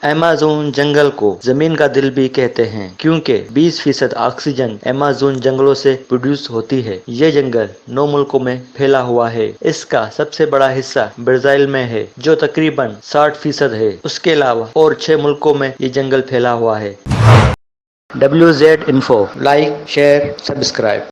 Amazon जंगल को जमीन का दिल भी कहते हैं क्योंकि 20% ऑक्सीजन अमेज़न जंगलों से प्रोड्यूस होती है। ये जंगल 9 मुल्कों में फैला हुआ है। इसका सबसे बड़ा हिस्सा ब्राजील में है जो तकरीबन 60% है। उसके अलावा और 6 मुल्कों में ये जंगल फैला हुआ है। WZ info like share subscribe.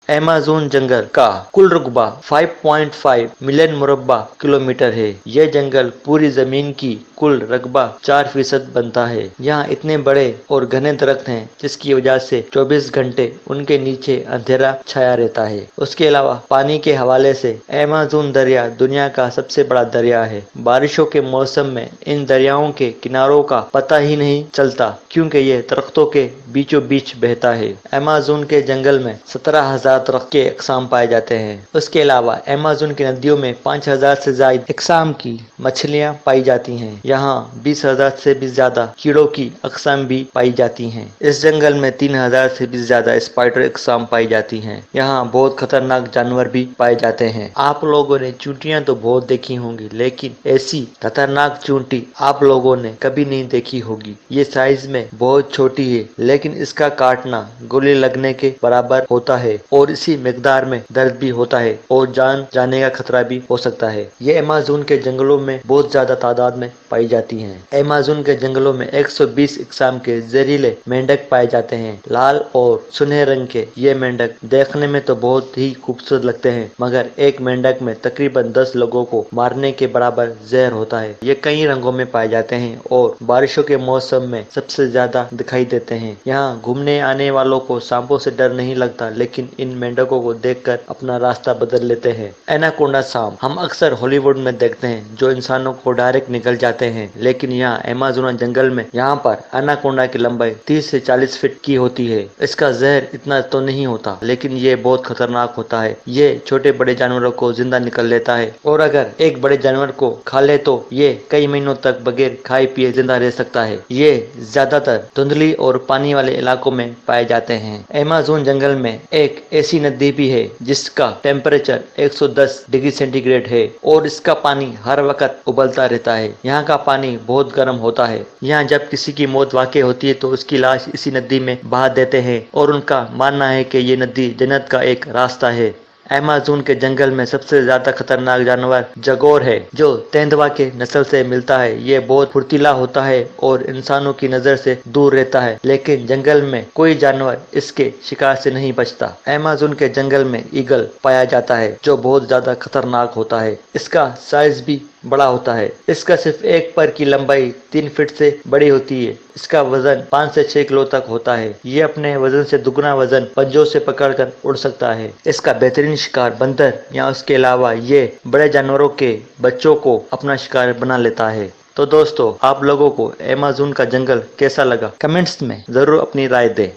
Amazon जंगल का कुल रकबा 5.5 मिलियन मुरब्बा किलोमीटर है। यह जंगल पूरी जमीन की कुल रकबा 4% बनता है। यहाँ इतने बड़े और घने दरख्त हैं जिसकी वजह से 24 घंटे उनके नीचे अंधेरा छाया रहता है। उसके अलावा पानी के हवाले से अमेज़न दरिया दुनिया का सबसे बड़ा दरिया है। बारिशों के मौसम में इन दरियाओं के किनारों का पता ही नहीं चलता क्योंकि ये दरख्तों के बीचों बीच बहता है। अमेज़न के जंगल में 17,000 दरख्त के अक़साम पाए जाते हैं। उसके अलावा अमेज़न की नदियों में 5,000 से ज्यादा अक़साम की मछलियाँ पाई जाती हैं। यहाँ 20,000 से भी ज्यादा कीड़ों की अक़साम भी पाई जाती हैं। इस जंगल में 3,000 से भी ज्यादा स्पाइडर अक़साम पाई जाती हैं। यहाँ बहुत खतरनाक जानवर भी पाए जाते हैं। आप लोगों ने चींटियां तो बहुत देखी होंगी लेकिन ऐसी खतरनाक चींटी आप लोगों ने कभी नहीं देखी होगी। ये साइज में बहुत छोटी है लेकिन इसका काटना गोली लगने के बराबर होता है और इसी मिकदार में दर्द भी होता है और जान जाने का खतरा भी हो सकता है। ये अमेज़न के जंगलों में बहुत ज्यादा तादाद में पाई जाती हैं। अमेज़न के जंगलों में 120 इकसाम के जहरीले मेंढक पाए जाते हैं। लाल और सुनहरे रंग के ये मेंढक देखने में तो बहुत ही खूबसूरत लगते हैं मगर एक मेंढक में तकरीबन 10 लोगों को मारने के बराबर जहर होता है। ये कई रंगों में पाए जाते हैं और बारिशों के मौसम में सबसे ज्यादा दिखाई देते हैं। यहाँ घूमने आने वालों को सांपों से डर नहीं लगता लेकिन इन मेंढकों को देखकर अपना रास्ता बदल लेते हैं। एनाकोंडा सांप हम अक्सर हॉलीवुड में देखते हैं जो इंसानों को डायरेक्ट निकल जाते हैं लेकिन यहाँ अमेज़न जंगल में यहाँ पर एनाकोंडा की लंबाई 30 से 40 फीट की होती है। इसका जहर इतना तो नहीं होता लेकिन ये बहुत खतरनाक होता है। ये छोटे बड़े जानवरों को जिंदा निकल लेता है और अगर एक बड़े जानवर को खा ले तो ये कई महीनों तक बगैर खाए पिए जिंदा रह सकता है। ये ज्यादातर धुंधली और पानी वाले इलाकों में पाए जाते हैं। अमेज़न जंगल में एक ऐसी नदी भी है जिसका टेम्परेचर 110 डिग्री सेंटीग्रेड है और इसका पानी हर वक्त उबलता रहता है। यहाँ का पानी बहुत गर्म होता है। यहाँ जब किसी की मौत वाक़ई होती है तो उसकी लाश इसी नदी में बहा देते हैं और उनका मानना है कि ये नदी जन्नत का एक रास्ता है। अमेज़न के जंगल में सबसे ज्यादा खतरनाक जानवर जगोर है जो तेंदुआ के नस्ल से मिलता है। ये बहुत फुर्तीला होता है और इंसानों की नजर से दूर रहता है लेकिन जंगल में कोई जानवर इसके शिकार से नहीं बचता। अमेज़न के जंगल में ईगल पाया जाता है जो बहुत ज्यादा खतरनाक होता है। इसका साइज भी बड़ा होता है। इसका सिर्फ एक पर की लंबाई 3 फीट से बड़ी होती है। इसका वजन 5 से 6 किलो तक होता है। ये अपने वजन से दुगना वजन पंजों से पकड़कर उड़ सकता है। इसका बेहतरीन शिकार बंदर या उसके अलावा ये बड़े जानवरों के बच्चों को अपना शिकार बना लेता है। तो दोस्तों आप लोगों को अमेज़न का जंगल कैसा लगा कमेंट्स में जरूर अपनी राय दें।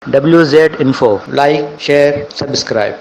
WZ info like share subscribe.